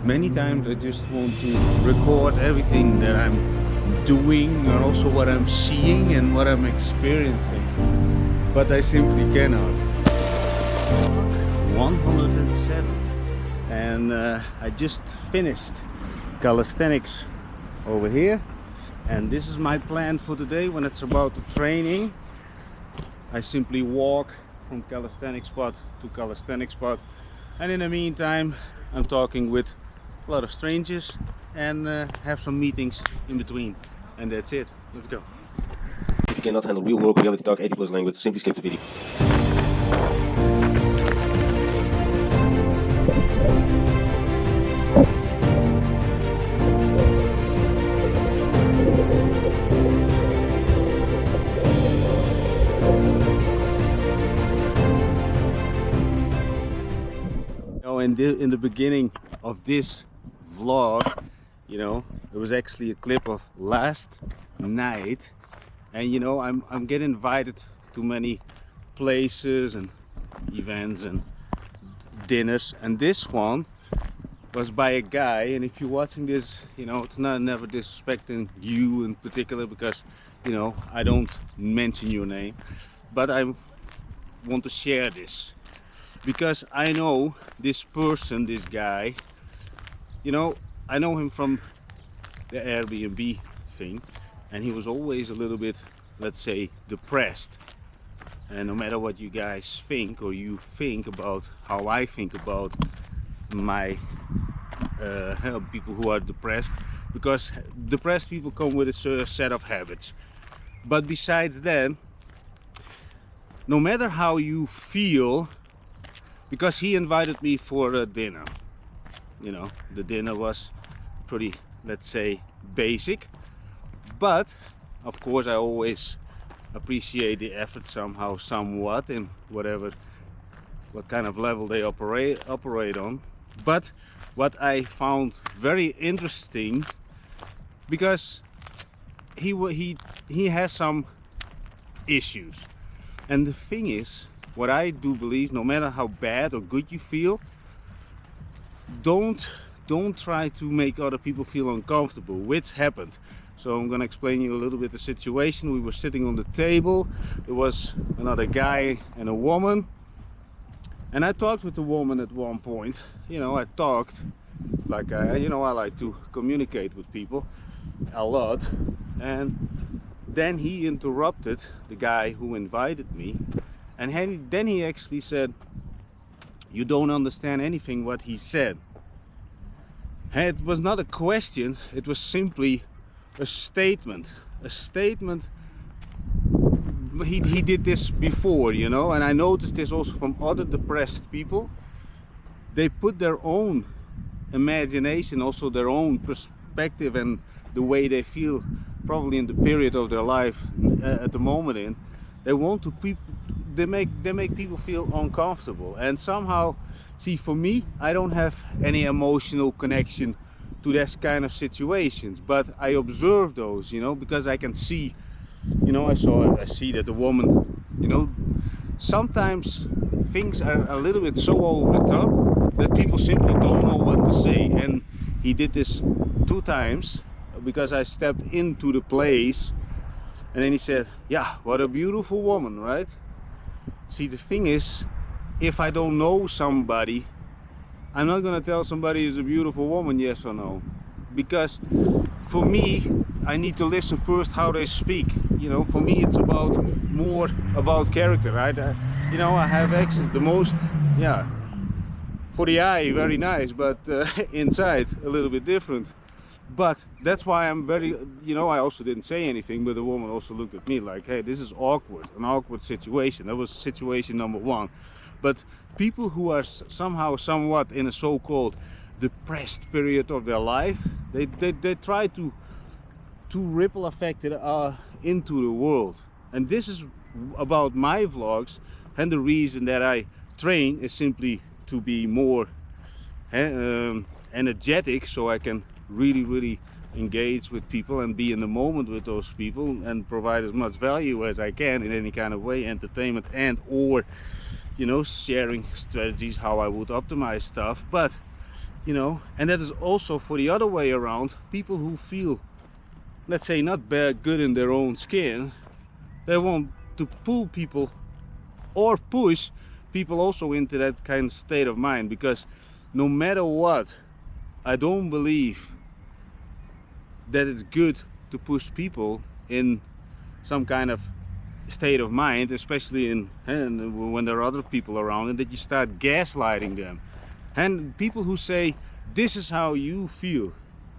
Many times I just want to record everything that I'm doing and also what I'm seeing and what I'm experiencing, but I simply cannot. 107, and I just finished calisthenics over here, and this is my plan for today. When it's about the training, I simply walk from calisthenics spot to calisthenics spot, and in the meantime I'm talking with a lot of strangers and have some meetings in between, and that's it. Let's go. If you cannot handle real work, reality talk, 80+ language, simply skip the video. In the beginning of this vlog, there was actually a clip of last night, and I'm getting invited to many places and events and dinners, and this one was by a guy. And if you're watching this, it's never disrespecting you in particular, because I don't mention your name, but I want to share this because I know this person, this guy. I know him from the Airbnb thing, and he was always a little bit, let's say, depressed. And no matter what you guys think or you think about how I think about my people who are depressed, because depressed people come with a set of habits. But besides that, no matter how you feel, because he invited me for a dinner, the dinner was pretty, let's say, basic, but of course I always appreciate the effort somehow, somewhat, in what kind of level they operate on. But what I found very interesting, because he has some issues, and the thing is, what I do believe, no matter how bad or good you feel, don't try to make other people feel uncomfortable, which happened. So I'm gonna explain you a little bit the situation. We were sitting on the table. There was another guy and a woman, and I talked with the woman at one point. I talked like I like to communicate with people a lot, and then he interrupted the guy who invited me, and then he actually said, "You don't understand anything what he said." And it was not a question, it was simply a statement. He did this before, and I noticed this also from other depressed people. They put their own imagination, also their own perspective, and the way they feel probably in the period of their life at the moment in. They make people feel uncomfortable, and somehow, see, for me, I don't have any emotional connection to this kind of situations, but I observe those, because I can see, I see that the woman, sometimes things are a little bit so over the top that people simply don't know what to say. And he did this 2 times, because I stepped into the place, and then he said, "Yeah, what a beautiful woman," right? See, the thing is, if I don't know somebody, I'm not gonna tell somebody is a beautiful woman, yes or no, because for me, I need to listen first how they speak. For me, it's more about character, right? I have access the most, yeah, for the eye, very nice, but inside a little bit different. But that's why I'm very, I also didn't say anything, but the woman also looked at me like, "Hey, this is an awkward situation." That was situation number 1. But people who are somehow, somewhat in a so-called depressed period of their life, they try to ripple affect it into the world. And this is about my vlogs, and the reason that I train is simply to be more energetic, so I can really engage with people and be in the moment with those people and provide as much value as I can in any kind of way, entertainment and or sharing strategies how I would optimize stuff. But you know. And that is also for the other way around. People who feel, let's say, not good in their own skin, they want to pull people or push people also into that kind of state of mind, because no matter what, I don't believe that it's good to push people in some kind of state of mind, especially and when there are other people around, and that you start gaslighting them. And people who say, this is how you feel,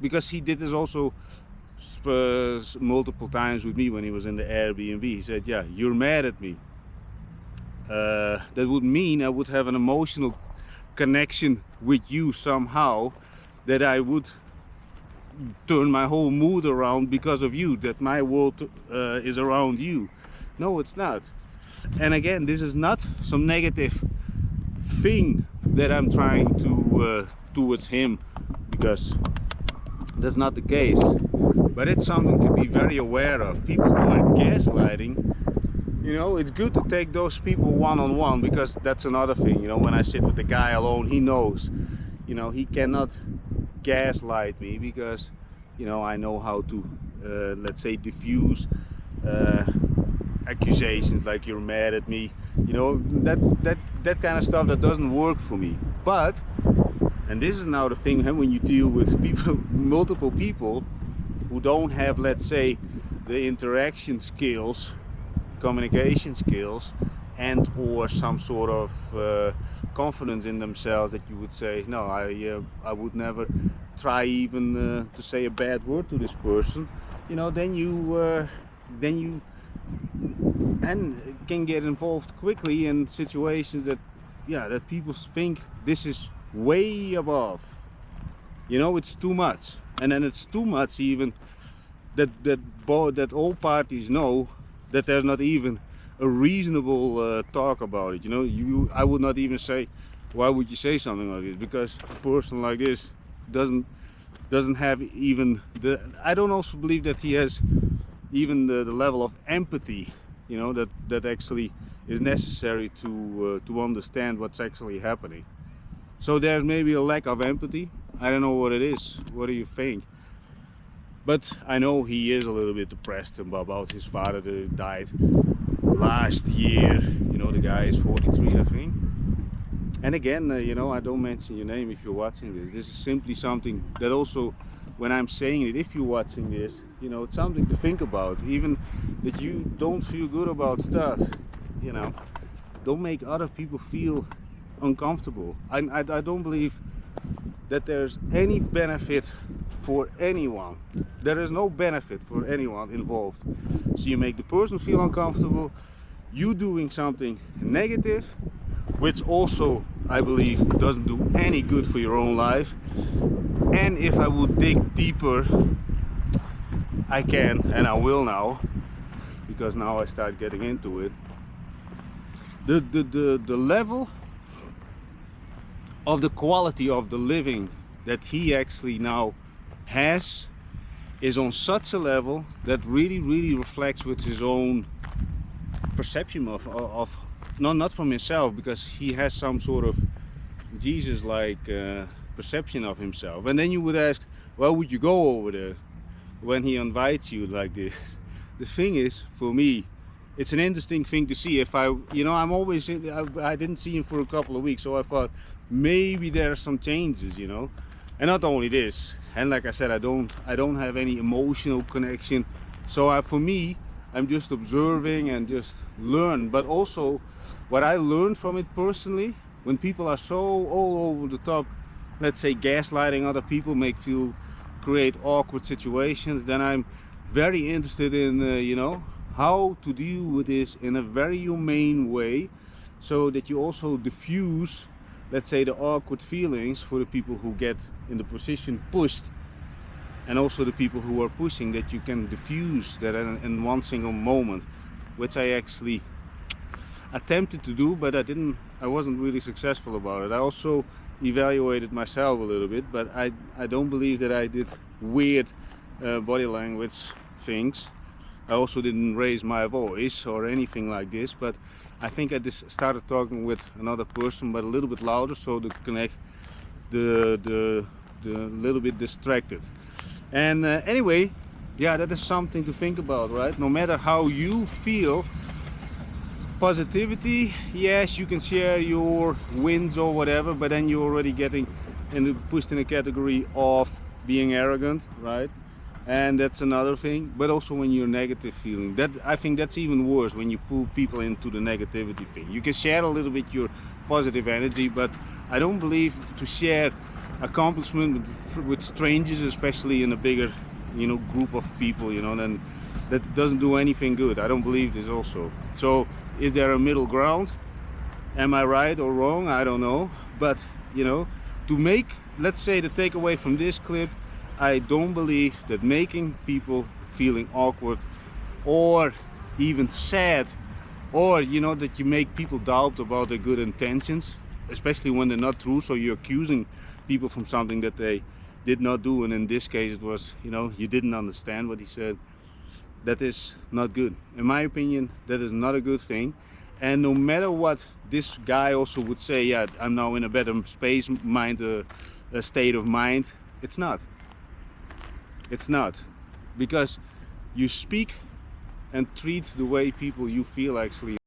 because he did this also multiple times with me when he was in the Airbnb. He said, yeah, you're mad at me. That would mean I would have an emotional connection with you somehow, that I would turn my whole mood around because of you, that my world is around you. No, it's not. And again, this is not some negative thing that I'm trying to towards him, because that's not the case. But it's something to be very aware of. People who are gaslighting, you know, it's good to take those people one-on-one, because that's another thing. You know, when I sit with the guy alone, he knows, you know, he cannot gaslight me, because, you know, I know how to, let's say, diffuse accusations like you're mad at me. You know, that kind of stuff, that doesn't work for me. But, and this is now the thing, when you deal with people, multiple people who don't have, let's say, the interaction skills, communication skills, and or some sort of confidence in themselves, that you would say, no, I would never try even to say a bad word to this person. You know, then you and can get involved quickly in situations that, yeah, that people think this is way above. You know, it's too much, and then it's too much even that all parties know that there's not even a reasonable talk about it. You know, I would not even say, why would you say something like this? Because a person like this doesn't have even the. I don't also believe that he has even the level of empathy, you know, that actually is necessary to understand what's actually happening. So there's maybe a lack of empathy. I don't know what it is. What do you think? But I know he is a little bit depressed about his father that died last year. You know, the guy is 43, I think. And again, you know, I don't mention your name if you're watching this. This is simply something that also, when I'm saying it, if you're watching this, you know, it's something to think about. Even that you don't feel good about stuff, you know, don't make other people feel uncomfortable. I don't believe that there's any benefit for anyone. There is no benefit for anyone involved. So you make the person feel uncomfortable, you doing something negative, which also, I believe, doesn't do any good for your own life. And if I would dig deeper, I can, and I will now, because now I start getting into it. The level of the quality of the living that he actually now has is on such a level that really reflects with his own perception of not from himself, because he has some sort of Jesus-like perception of himself. And then you would ask, why would you go over there when he invites you like this? The thing is, for me, it's an interesting thing to see. If I'm always, I didn't see him for a couple of weeks, so I thought maybe there are some changes, you know. And not only this, and like I said, I don't have any emotional connection. So for me, I'm just observing and just learn. But also, what I learned from it personally, when people are so all over the top, let's say gaslighting other people, create awkward situations, then I'm very interested in, you know, how to deal with this in a very humane way, so that you also diffuse, let's say, the awkward feelings for the people who get in the position pushed, and also the people who are pushing, that you can diffuse that in one single moment, which I actually attempted to do, but I wasn't really successful about it. I also evaluated myself a little bit, but I don't believe that I did weird body language things. I also didn't raise my voice or anything like this, but I think I just started talking with another person, but a little bit louder, so to connect the little bit distracted. And anyway, yeah, that is something to think about, right? No matter how you feel, positivity, yes, you can share your wins or whatever, but then you're already getting pushed in a category of being arrogant, right? And that's another thing. But also when you're negative feeling, that I think that's even worse, when you pull people into the negativity thing. You can share a little bit your positive energy, but I don't believe to share accomplishment with strangers, especially in a bigger, you know, group of people, you know, then that doesn't do anything good. I don't believe this also. So is there a middle ground? Am I right or wrong? I don't know. But you know, to make, let's say, the takeaway from this clip, I don't believe that making people feeling awkward or even sad, or you know, that you make people doubt about their good intentions, especially when they're not true. So you're accusing people from something that they did not do, and in this case it was, you know, you didn't understand what he said. That is not good. In my opinion, that is not a good thing. And no matter what this guy also would say, yeah, I'm now in a better space, a state of mind, it's not. It's not. Because you speak and treat the way people you feel actually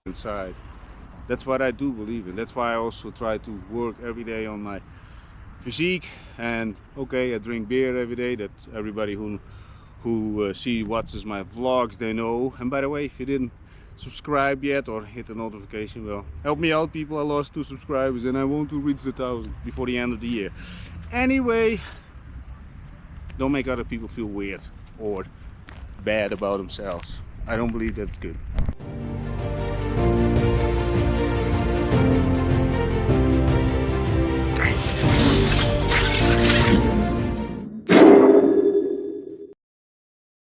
inside. That's what I do believe in. That's why I also try to work every day on my physique. And okay, I drink beer every day. That everybody who watches my vlogs, they know. And by the way, if you didn't subscribe yet or hit the notification, well, help me out, people. I lost 2 subscribers and I want to reach the 1,000 before the end of the year. Anyway, don't make other people feel weird or bad about themselves. I don't believe that's good.